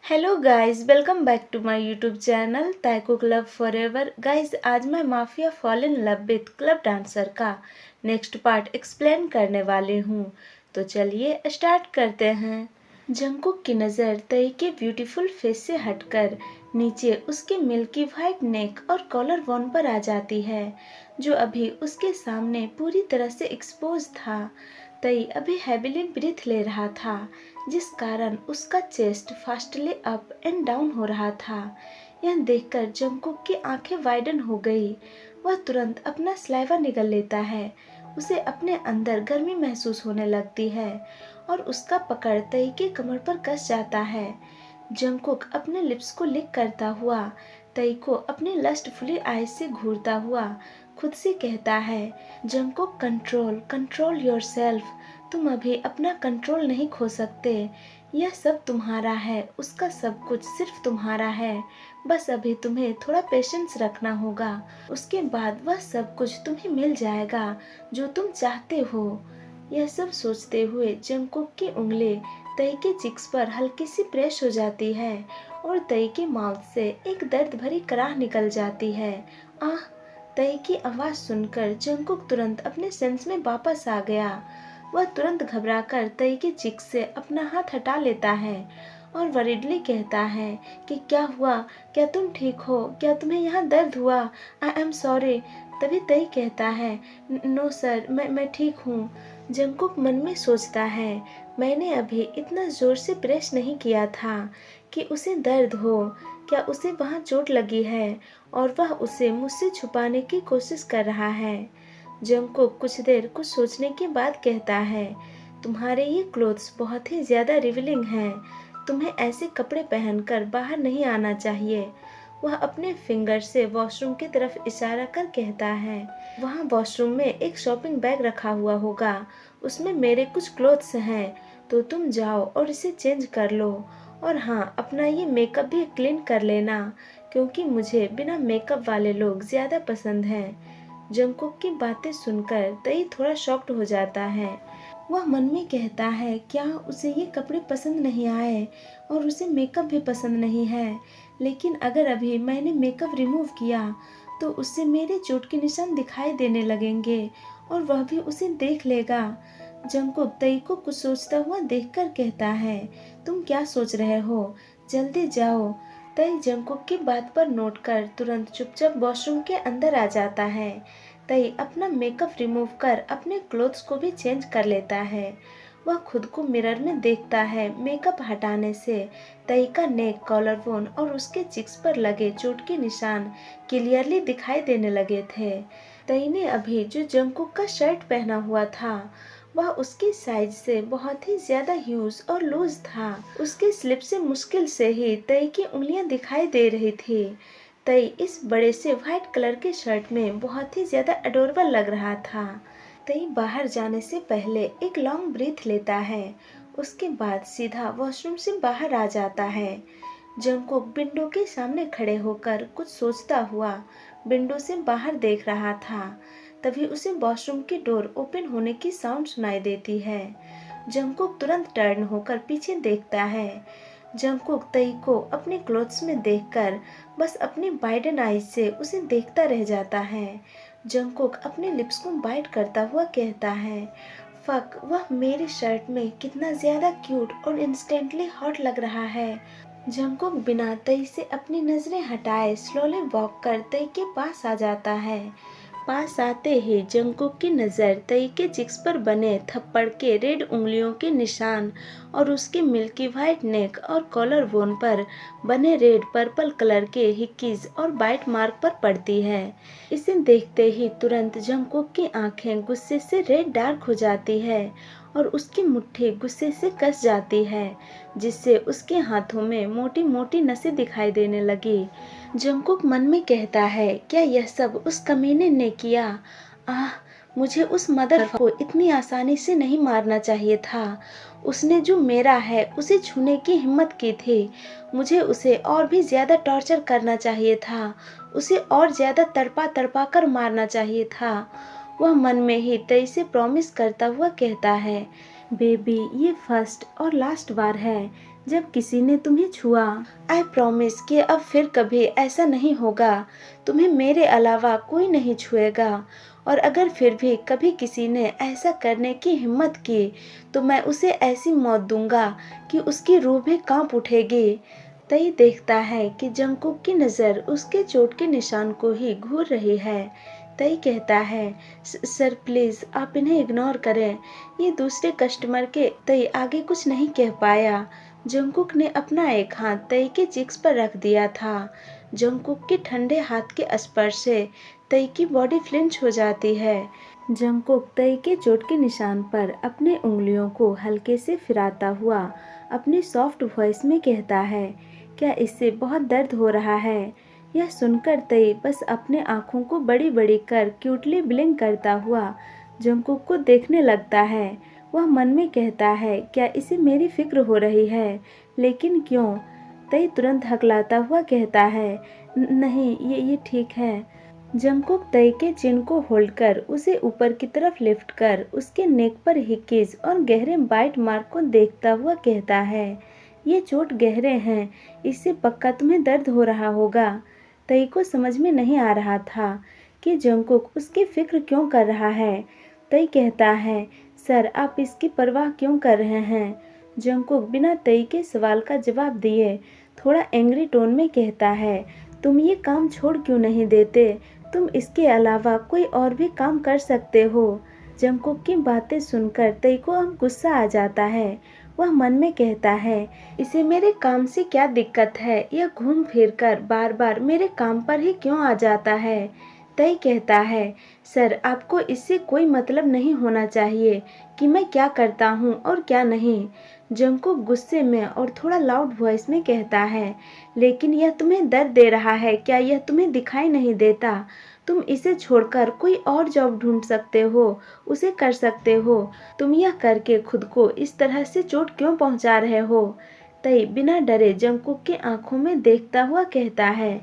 Hello guys, welcome back to my YouTube channel Taekook love forever. Guys, आज मैं mafia fall in love with club dancer का next part explain करने वाली हूँ। तो चलिए स्टार्ट करते हैं। जंगकुक की नज़र तई के ब्यूटीफुल फेस से हटकर नीचे उसके मिल्की वाइट नेक और कॉलर बोन पर आ जाती है, जो अभी उसके सामने पूरी तरह से एक्सपोज था। तई अभी हैविली ब्रीथ ले रहा था, जिस कारण उसका chest fastly up and down हो रहा था। यह देखकर जंगकुक की आंखें वाइडन हो गई। वह तुरंत अपना स्लाइवा निगल लेता है। उसे अपने अंदर गर्मी महसूस होने लगती है और उसका पकड़ तई के कमर पर कस जाता है। जंगकुक अपने लिप्स को लिक करता हुआ तई को अपने लस्टफुली आईज से घूरता हुआ खुद से कहता है, जंगकुक कंट्रोल कंट्रोल योरसेल्फ। तुम अभी अपना कंट्रोल नहीं खो सकते। यह सब तुम्हारा है, उसका सब कुछ सिर्फ तुम्हारा है। बस अभी तुम्हें थोड़ा पेशेंस रखना होगा, उसके बाद वह सब कुछ तुम्हें मिल जाएगा जो तुम चाहते हो। यह सब सोचते हुए जंगकुक की उंगली तई के चिक्स पर हल्की सी प्रेस हो जाती है और तई के माउथ से एक दर्द भरी कराह निकल जाती है। आह! तई की आवाज सुनकर जंगकुक तुरंत अपने सेंस में वापस आ गया। वह तुरंत घबराकर तई के चिक्स से अपना हाथ हटा लेता है और वरीडली कहता है कि क्या हुआ, क्या तुम ठीक हो, क्या तुम्हें यहाँ दर्द हुआ? I am sorry. तभी तई कहता है, नो सर, मैं ठीक हूँ। जंगकुक मन में सोचता है, मैंने अभी इतना जोर से प्रेस नहीं किया था कि उसे दर्द हो। क्या उसे वहाँ चोट लगी है और वह उसे मुझसे छुपाने की कोशिश कर रहा है? जंगकुक कुछ देर कुछ सोचने के बाद कहता है, तुम्हारे ये क्लोथ्स बहुत ही ज़्यादा रिवीलिंग हैं। तुम्हें ऐसे कपड़े पहनकर बाहर नहीं आना चाहिए। वह अपने फिंगर से वॉशरूम की तरफ इशारा कर कहता है, वहाँ वॉशरूम में एक शॉपिंग बैग रखा हुआ होगा, उसमें मेरे कुछ क्लोथ्स हैं, तो तुम जाओ और इसे चेंज कर लो। और हाँ, अपना ये मेकअप भी क्लीन कर लेना, क्योंकि मुझे बिना मेकअप वाले लोग ज़्यादा पसंद हैं। जंगकुक की बातें सुनकर तई थोड़ा शॉक्ड हो जाता है। वह मन में कहता है, क्या उसे ये कपड़े पसंद नहीं आए और उसे मेकअप भी पसंद नहीं है। लेकिन अगर अभी मैंने मेकअप रिमूव किया तो उससे मेरे चोट के निशान दिखाई देने लगेंगे और वह भी उसे देख लेगा। जंगकुक तई को कुछ सोचता हुआ देखकर कहता है, तुम क्या सोच रहे हो, जल्दी जाओ। तई जंगकुक की बात पर नोट कर तुरंत चुपचाप वॉशरूम के अंदर आ जाता है। तई अपना मेकअप रिमूव कर अपने क्लोथ्स को भी चेंज कर लेता है। वह खुद को मिरर में देखता है। मेकअप हटाने से तई का नेक, कॉलर बोन और उसके चिक्स पर लगे चोट के निशान क्लियरली दिखाई देने लगे थे। तई ने अभी जो जंगकुक का शर्ट पहना हुआ था वह उसकी साइज से बहुत ही ज्यादा ह्यूज और लूज था। उसके स्लिप से मुश्किल से ही तई की उंगलियां दिखाई दे रही थी। तई इस बड़े से व्हाइट कलर के शर्ट में बहुत ही ज्यादा अडोरेबल लग रहा था। तई बाहर जाने से पहले एक लॉन्ग ब्रीथ लेता है, उसके बाद सीधा वॉशरूम से बाहर आ जाता है। जंगकुक विंडो के सामने खड़े होकर कुछ सोचता हुआ विंडो से बाहर देख रहा था। तभी उसे वॉशरूम की डोर ओपन होने की साउंड सुनाई देती है। जंगकुक तुरंत टर्न होकर पीछे देखता है। जंगकुक तई को अपने क्लोथ्स में देखकर बस अपनी वाइडन आईज से उसे देखता रह जाता है। जंगकुक अपने लिप्स को बाइट करता हुआ कहता है, फक, वह मेरे शर्ट में कितना ज्यादा क्यूट और इंस्टेंटली हॉट लग रहा है। जंगकुक बिना तई से अपनी नजरें हटाए स्लोली वॉक कर तई के पास आ जाता है। पास आते ही जंगकुक की नज़र तई के चिक्स पर बने थप्पड़ के रेड उंगलियों के निशान और उसके मिल्की वाइट नेक और कॉलर बोन पर बने रेड पर्पल कलर के हिक्कीज और बाइट मार्क पर पड़ती है। इसे देखते ही तुरंत जंगकुक की आंखें गुस्से से रेड डार्क हो जाती है और उसकी मुट्ठी गुस्से से कस जाती है, जिससे उसके हाथों में मोटी मोटी नसें दिखाई देने लगी। जंगकुक मन में कहता है, क्या यह सब उस कमीने ने किया? आह! मुझे उस मदर को इतनी आसानी से नहीं मारना चाहिए था। उसने जो मेरा है उसे छूने की हिम्मत की थी। मुझे उसे और भी ज्यादा टॉर्चर करना चाहिए था। उसे और ज्यादा तड़पा तड़पा कर मारना चाहिए था। वह मन में ही तई से प्रॉमिस करता हुआ कहता है, बेबी, ये फर्स्ट और लास्ट बार है जब किसी ने तुम्हें छुआ। आई प्रॉमिस कि अब फिर कभी ऐसा नहीं होगा। तुम्हें मेरे अलावा कोई नहीं छुएगा, और अगर फिर भी कभी किसी ने ऐसा करने की हिम्मत की तो मैं उसे ऐसी मौत दूंगा कि उसकी रूह भी कांप उठेगी। तई देखता है कि जंगकुक की नज़र उसके चोट के निशान को ही घूर रही है। तई कहता है, सर प्लीज़ आप इन्हें इग्नोर करें, ये दूसरे कस्टमर के। तई आगे कुछ नहीं कह पाया। जंगकुक ने अपना एक हाथ तई के चिक्स पर रख दिया था। जंगकुक के ठंडे हाथ के स्पर्श से तई की बॉडी फ्लिंच हो जाती है। जंगकुक तई के चोट के निशान पर अपने उंगलियों को हल्के से फिराता हुआ अपनी सॉफ्ट वॉइस में कहता है, क्या इससे बहुत दर्द हो रहा है? यह सुनकर तई बस अपने आँखों को बड़ी बड़ी कर क्यूटली ब्लिंक करता हुआ जंगकुक को देखने लगता है। वह मन में कहता है, क्या इसे मेरी फिक्र हो रही है? लेकिन क्यों? तई तुरंत हकलाता हुआ कहता है, नहीं, ये ठीक है। जंगकुक तई के चिन को होल्ड कर उसे ऊपर की तरफ लिफ्ट कर उसके नेक पर हिक्कीज और गहरे बाइट मार्क को देखता हुआ कहता है, ये चोट गहरे हैं, इससे पक्का तुम्हें दर्द हो रहा होगा। तई को समझ में नहीं आ रहा था कि जंगकुक उसकी फिक्र क्यों कर रहा है। तई कहता है, सर आप इसकी परवाह क्यों कर रहे हैं? जंगकुक बिना तई के सवाल का जवाब दिए थोड़ा एंग्री टोन में कहता है, तुम ये काम छोड़ क्यों नहीं देते? तुम इसके अलावा कोई और भी काम कर सकते हो। जंगकुक की बातें सुनकर तई को अब गुस्सा आ जाता है। वह मन में कहता है, इसे मेरे काम से क्या दिक्कत है? यह घूम फिर कर बार बार मेरे काम पर ही क्यों आ जाता है? तई कहता है, सर आपको इससे कोई मतलब नहीं होना चाहिए कि मैं क्या करता हूँ और क्या नहीं। जंगकुक गुस्से में और थोड़ा लाउड वॉइस में कहता है, लेकिन यह तुम्हें दर्द दे रहा है, क्या यह तुम्हें दिखाई नहीं देता? तुम इसे छोड़कर कोई और जॉब ढूंढ सकते हो, उसे कर सकते हो। तुम यह करके खुद को इस तरह से चोट क्यों पहुंचा रहे हो? तई बिना डरे जंगकुक की आंखों में देखता हुआ कहता है,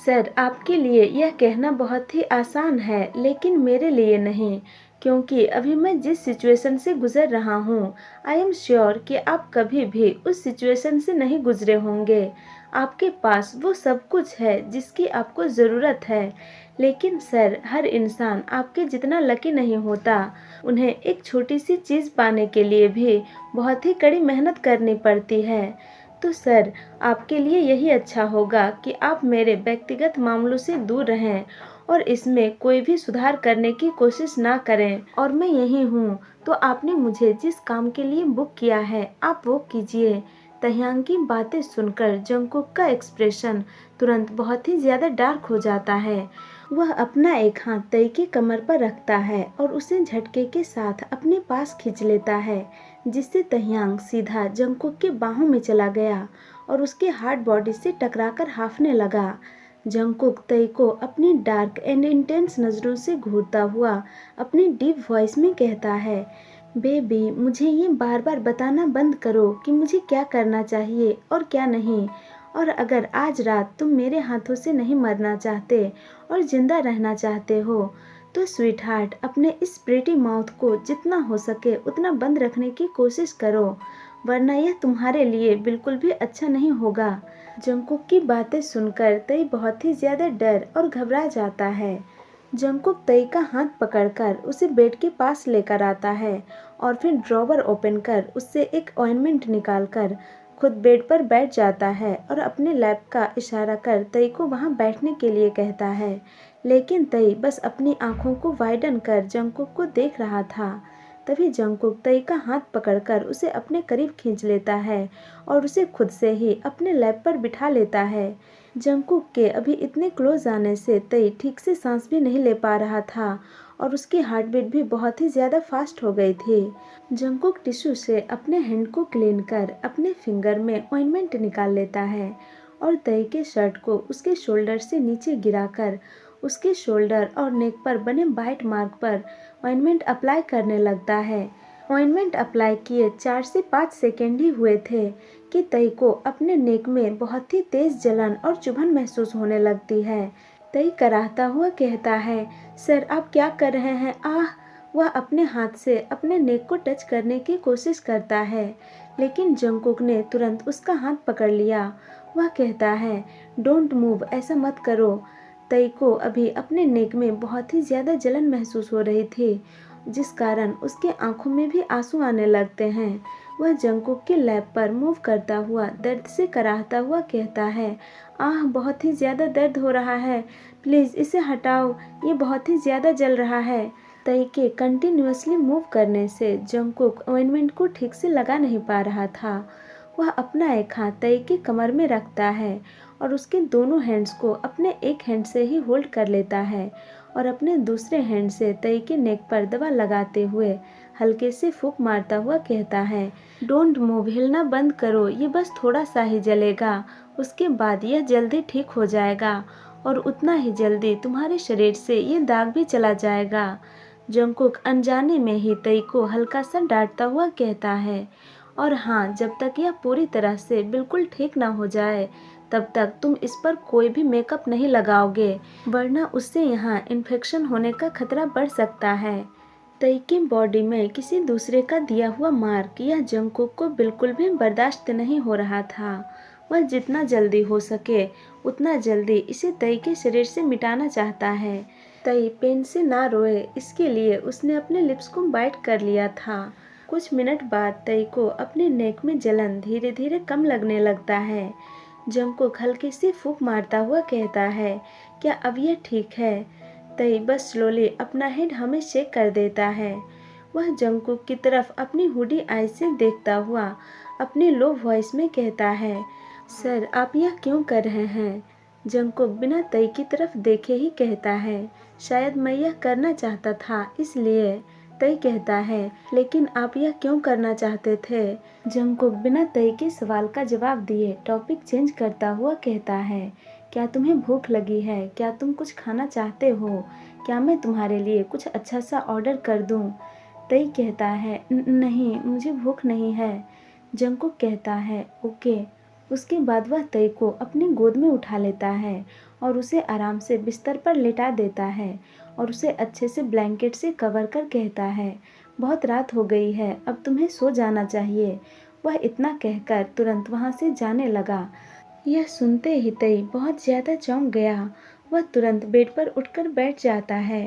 सर आपके लिए यह कहना बहुत ही आसान है, लेकिन मेरे लिए नहीं, क्योंकि अभी मैं जिस सिचुएशन से गुजर रहा हूँ, आई एम श्योर कि आप कभी भी उस सिचुएशन से नहीं गुजरे होंगे। आपके पास वो सब कुछ है जिसकी आपको ज़रूरत है, लेकिन सर हर इंसान आपके जितना लकी नहीं होता। उन्हें एक छोटी सी चीज़ पाने के लिए भी बहुत ही कड़ी मेहनत करनी पड़ती है। तो सर आपके लिए यही अच्छा होगा कि आप मेरे व्यक्तिगत मामलों से दूर रहें और इसमें कोई भी सुधार करने की कोशिश ना करें, और मैं यही हूँ, तो आपने मुझे जिस काम के लिए बुक किया है आप वो कीजिए। तह्यांग की बातें सुनकर जंगकुक का एक्सप्रेशन तुरंत बहुत ही ज़्यादा डार्क हो जाता है। वह अपना एक हाथ तई की कमर पर रखता है और उसे झटके के साथ अपने पास खींच लेता है, जिससे तह्यांग सीधा जंगकुक के बाहों में चला गया और उसके हार्ड बॉडी से टकराकर हांफने लगा। जंगकुक तई को अपनी डार्क एंड इंटेंस नज़रों से घूरता हुआ अपनी डीप वॉइस में कहता है, बेबी मुझे ये बार बार बताना बंद करो कि मुझे क्या करना चाहिए और क्या नहीं। और अगर आज रात तुम मेरे हाथों से नहीं मरना चाहते और जिंदा रहना चाहते हो, तो स्वीट हार्ट अपने इस प्रेटी माउथ को जितना हो सके उतना बंद रखने की कोशिश करो, वरना यह तुम्हारे लिए बिल्कुल भी अच्छा नहीं होगा। जंगकुक की बातें सुनकर तई बहुत ही ज़्यादा डर और घबरा जाता है। जंगकुक तई का हाथ पकड़कर उसे बेड के पास लेकर आता है और फिर ड्रॉवर ओपन कर उससे एक ऑइंटमेंट निकालकर खुद बेड पर बैठ जाता है और अपने लैप का इशारा कर तई को वहां बैठने के लिए कहता है। लेकिन तई बस अपनी आंखों को वाइडन कर जंगकुक को देख रहा था। तभी जंगकुक तई का हाथ पकड़कर उसे अपने करीब खींच लेता है और उसे खुद से ही अपने लैप पर बिठा लेता है। जंगकुक के अभी इतने क्लोज आने से तई ठीक से सांस भी नहीं ले पा रहा था और उसकी हार्ट बीट भी बहुत ही ज़्यादा फास्ट हो गई थी। जंगकुक टिश्यू से अपने हैंड को क्लीन कर अपने फिंगर में ऑइंटमेंट निकाल लेता है और तई के शर्ट को उसके शोल्डर से नीचे गिराकर उसके शोल्डर और नेक पर बने बाइट मार्क पर ऑइंटमेंट अप्लाई करने लगता है। ऑइंटमेंट अप्लाई किए 4 से 5 सेकेंड ही हुए थे कि तई को अपने नेक में बहुत ही तेज जलन और चुभन महसूस होने लगती है। तई कराहता हुआ कहता है, सर आप क्या कर रहे हैं? आह! वह अपने हाथ से अपने नेक को टच करने की कोशिश करता है, लेकिन जंगकुक ने तुरंत उसका हाथ पकड़ लिया। वह कहता है, डोंट मूव, ऐसा मत करो। तई को अभी अपने नेक में बहुत ही ज़्यादा जलन महसूस हो रही थी, जिस कारण उसके आंखों में भी आंसू आने लगते हैं। वह जंगकुक के लैब पर मूव करता हुआ दर्द से कराहता हुआ कहता है, आह, बहुत ही ज़्यादा दर्द हो रहा है, प्लीज़ इसे हटाओ, ये बहुत ही ज़्यादा जल रहा है। तई के कंटिन्यूअसली मूव करने से जंगकुक ऑइंटमेंट को ठीक से लगा नहीं पा रहा था। वह अपना एक हाथ तई की कमर में रखता है और उसके दोनों हैंड्स को अपने एक हैंड से ही होल्ड कर लेता है और अपने दूसरे हैंड से तई के नेक पर दबा लगाते हुए हल्के से फूंक मारता हुआ कहता है, डोंट मूव, हिलना बंद करो, ये बस थोड़ा सा ही जलेगा, उसके बाद यह जल्दी ठीक हो जाएगा और उतना ही जल्दी तुम्हारे शरीर से ये दाग भी चला जाएगा। जंगकुक अनजाने में ही तई को हल्का सा डांटता हुआ कहता है, और हाँ, जब तक यह पूरी तरह से बिल्कुल ठीक ना हो जाए तब तक तुम इस पर कोई भी मेकअप नहीं लगाओगे, वरना उससे यहाँ इन्फेक्शन होने का खतरा बढ़ सकता है। तई की बॉडी में किसी दूसरे का दिया हुआ मार्क यह जंगकुक को बिल्कुल भी बर्दाश्त नहीं हो रहा था। वह जितना जल्दी हो सके उतना जल्दी इसे तई के शरीर से मिटाना चाहता है। तई पेन से ना रोए, इसके लिए उसने अपने लिप्स को बाइट कर लिया था। कुछ मिनट बाद तई को अपने नेक में जलन धीरे धीरे कम लगने लगता है। जंगकुक हल्की सी फूंक मारता हुआ कहता है, क्या अब यह ठीक है? तई बस स्लोली अपना हेड हमें शेक कर देता है। वह जंगकुक की तरफ अपनी हुडी आई से देखता हुआ अपनी लो वॉइस में कहता है, सर आप यह क्यों कर रहे हैं? जंगकुक बिना तई की तरफ देखे ही कहता है, शायद मैं यह करना चाहता था इसलिए। तई कहता है, लेकिन आप यह क्यों करना चाहते थे? जंगकुक बिना तई के सवाल का जवाब दिए टॉपिक चेंज करता हुआ कहता है, क्या तुम्हें भूख लगी है? क्या तुम कुछ खाना चाहते हो? क्या मैं तुम्हारे लिए कुछ अच्छा सा ऑर्डर कर दूं? तई कहता है, नहीं, मुझे भूख नहीं है। जंगकुक कहता है, ओके। उसके बाद वह तई को अपनी गोद में उठा लेता है और उसे आराम से बिस्तर पर लेटा देता है और उसे अच्छे से ब्लैंकेट से कवर कर कहता है, बहुत रात हो गई है, अब तुम्हें सो जाना चाहिए। वह इतना कहकर तुरंत वहाँ से जाने लगा। यह सुनते ही तई बहुत ज़्यादा चौंक गया। वह तुरंत बेड पर उठकर बैठ जाता है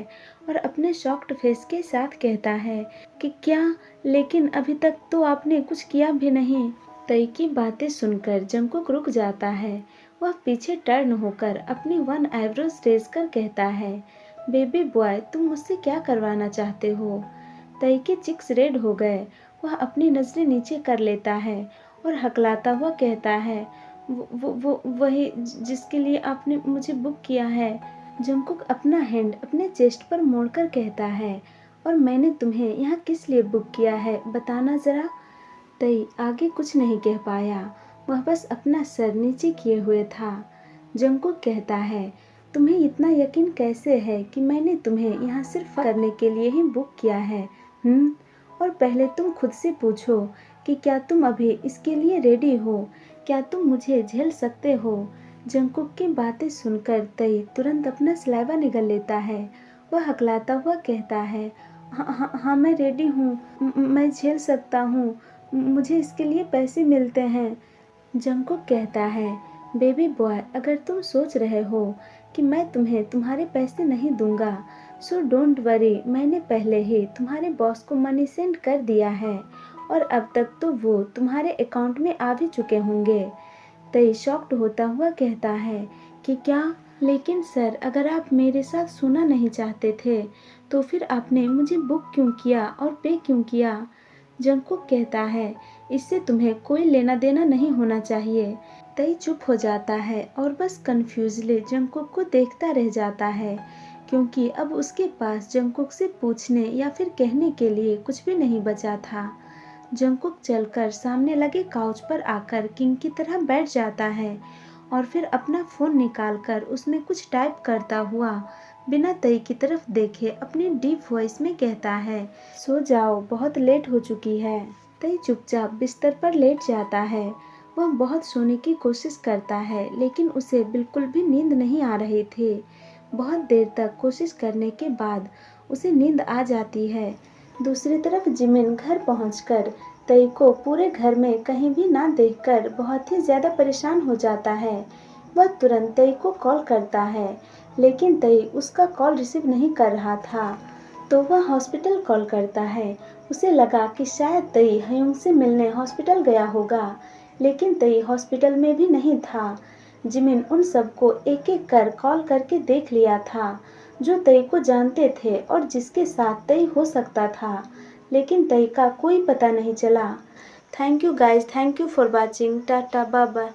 और अपने शॉक्ड फेस के साथ कहता है कि क्या, लेकिन अभी तक तो आपने कुछ किया भी नहीं। तई की बातें सुनकर जंगकुक रुक जाता है। वह पीछे टर्न होकर अपनी वन आईब्रोज रेज कर कहता है, बेबी बॉय, तुम मुझसे क्या करवाना चाहते हो? तई के चिक्स रेड हो गए। वह अपनी नजरें नीचे कर लेता है और हकलाता हुआ कहता है, वो वही जिसके लिए आपने मुझे बुक किया है। जंगकुक अपना हैंड अपने चेस्ट पर मोड़कर कहता है, और मैंने तुम्हें यहाँ किस लिए बुक किया है, बताना जरा। तई आगे कुछ नहीं कह पाया, वह बस अपना सर नीचे किए हुए था। जंगकुक कहता है, तुम्हें इतना यकीन कैसे है कि मैंने तुम्हें यहाँ सिर्फ करने के लिए ही बुक किया है? और पहले तुम खुद से पूछो कि क्या तुम अभी इसके लिए रेडी हो? क्या तुम मुझे झेल सकते हो? जंगकुक की बातें सुनकर तई तुरंत अपना सलाइवा निगल लेता है। वह हकलाता हुआ कहता है, हाँ, मैं रेडी हूँ, मैं झेल सकता हूँ, मुझे इसके लिए पैसे मिलते हैं। जंगकुक कहता है, बेबी बॉय, अगर तुम सोच रहे हो कि मैं तुम्हें तुम्हारे पैसे नहीं दूंगा, सो डोंट वरी, मैंने पहले ही तुम्हारे बॉस को मनी सेंड कर दिया है और अब तक तो वो तुम्हारे अकाउंट में आ भी चुके होंगे। तई शॉक्ड होता हुआ कहता है कि क्या? लेकिन सर, अगर आप मेरे साथ सोना नहीं चाहते थे तो फिर आपने मुझे बुक क्यों किया और पे क्यों किया? जंगकुक कहता है, इससे तुम्हें कोई लेना देना नहीं होना चाहिए। तई चुप हो जाता है और बस कंफ्यूजली जंगकुक को देखता रह जाता है, क्योंकि अब उसके पास जंगकुक से पूछने या फिर कहने के लिए कुछ भी नहीं बचा था। जंगकुक चलकर सामने लगे काउच पर आकर किंग की तरह बैठ जाता है और फिर अपना फ़ोन निकालकर उसमें कुछ टाइप करता हुआ बिना तई की तरफ देखे अपनी डीप वॉइस में कहता है, सो जाओ, बहुत लेट हो चुकी है। तई चुपचाप बिस्तर पर लेट जाता है। वह बहुत सोने की कोशिश करता है, लेकिन उसे बिल्कुल भी नींद नहीं आ रही थी। बहुत देर तक कोशिश करने के बाद उसे नींद आ जाती है। दूसरी तरफ जिमिन घर पहुंचकर तई को पूरे घर में कहीं भी ना देखकर बहुत ही ज़्यादा परेशान हो जाता है। वह तुरंत तई को कॉल करता है, लेकिन तई उसका कॉल रिसीव नहीं कर रहा था। तो वह हॉस्पिटल कॉल करता है। उसे लगा कि शायद तई हयुंग से मिलने हॉस्पिटल गया होगा, लेकिन तई हॉस्पिटल में भी नहीं था। जिमिन उन सबको एक एक कर कॉल करके देख लिया था, जो तई को जानते थे और जिसके साथ तई हो सकता था, लेकिन तई का कोई पता नहीं चला। Thank you guys, thank you for watching. Tata bye bye.